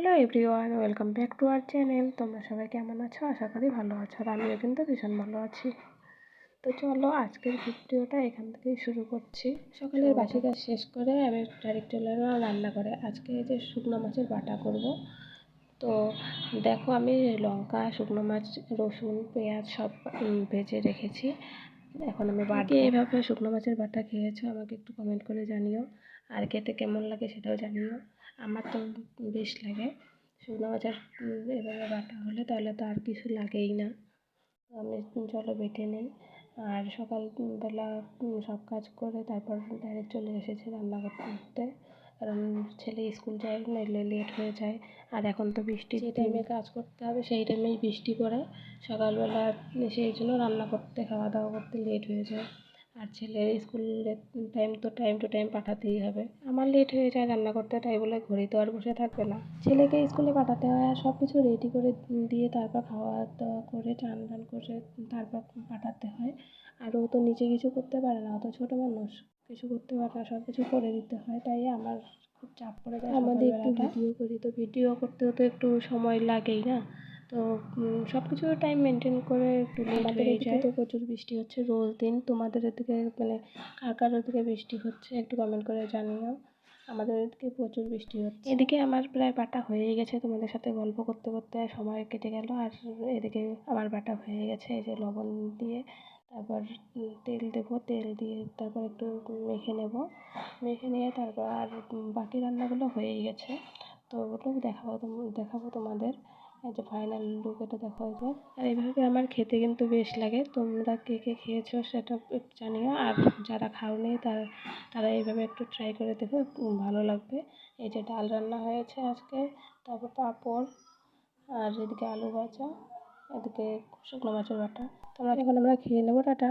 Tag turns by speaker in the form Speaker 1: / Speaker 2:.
Speaker 1: Hello everyone, welcome back to our channel. তোমরা সবাই কেমন আছো? আশা করি ভালো আছো, আর আমিও কিন্তু ভীষণ ভালো আছি। তো চলো আজকের ভিডিওটা এখান থেকেই শুরু করছি। সকালের বাসি কাজ শেষ করে আমি ডাইরেক্ট চলে এলাম রান্না করে। আজকে এই যে শুকনো মাছের বাটা করব। তো দেখো আমি লঙ্কা, শুকনো মাছ, রসুন, পেঁয়াজ সব ভেজে রেখেছি। এখন আমি বাটবো। এইভাবে শুকনো মাছের বাটা খেয়েছো আমাকে একটু কমেন্ট করে জানিও, আর খেতে কেমন লাগে সেটাও জানিও। আমার তো বেশ লাগে শুকনো মাছের এভাবে বাটা হলে, তাহলে তো আর কিছু লাগেই না। আমি চলো বেটে নিই। আর সকালবেলা সব কাজ করে তারপর ডাইরেক্ট চলে এসেছি রান্না করতে, কারণ ছেলে স্কুল যায়, নইলে লেট হয়ে যায়। আর এখন তো বৃষ্টি, যে টাইমে কাজ করতে হবে সেই টাইমেই বৃষ্টি পড়ে। সকালবেলা সেই জন্য রান্না করতে, খাওয়া দাওয়া করতে লেট হয়ে যায়। আর ছেলের স্কুলের টাইম তো টাইম টু টাইম পাঠাতেই হবে। আমার লেট হয়ে যায় রান্না করতে, তাই বলে ঘড়ি তো আর বসে থাকবে না। ছেলেকে স্কুলে পাঠাতে হয়, আর সব কিছু রেডি করে দিয়ে তারপর খাওয়া দাওয়া করে চান টান করে তারপর পাঠাতে হয়। আর ও তো নিজে কিছু করতে পারে না, ও তো ছোটো মানুষ, কিছু করতে পারে না, সব কিছু করে দিতে হয়। তাই আমার খুব চাপ পড়ে যায়। আমাদের একটু ভিডিও করি, তো ভিডিও করতেও তো একটু সময় লাগেই না। তো সব কিছু টাইম মেনটেন করে একটু লেট হয়ে যায়। তো প্রচুর বৃষ্টি হচ্ছে রোজ দিন। তোমাদের এদিকে মানে কার কার ওদিকে বৃষ্টি হচ্ছে একটু কমেন্ট করে জানিও। আমাদের এদিকে প্রচুর বৃষ্টি হচ্ছে। এদিকে আমার প্রায় বাটা হয়ে গেছে, তোমাদের সাথে গল্প করতে করতে সময় কেটে গেল। আর এদিকে আমার বাটা হয়ে গেছে, এই যে লবণ দিয়ে তারপর তেল দেবো, তেল দিয়ে তারপর একটু মেখে নেব, মেখে নিয়ে তারপর আর বাকি রান্নাগুলো হয়েই গেছে। তো ওগুলো দেখাবো তোমাদের। এই যে ফাইনাল লুক, এটা দেখো। যে আর এইভাবে আমার খেতে কিন্তু বেশ লাগে। তোমরা কে কে খেয়েছো সেটা একটু জানিও, আর যারা খাওনি তারা এইভাবে একটু ট্রাই করে দেখো, ভালো লাগবে। এই যে ডাল রান্না হয়েছে আজকে, তারপর পাঁপড়, আর এদিকে আলু ভাজা, এদিকে শুকনো মাছের বাটা। তোমরা এখন আমরা খেয়ে নেবো। টাটা।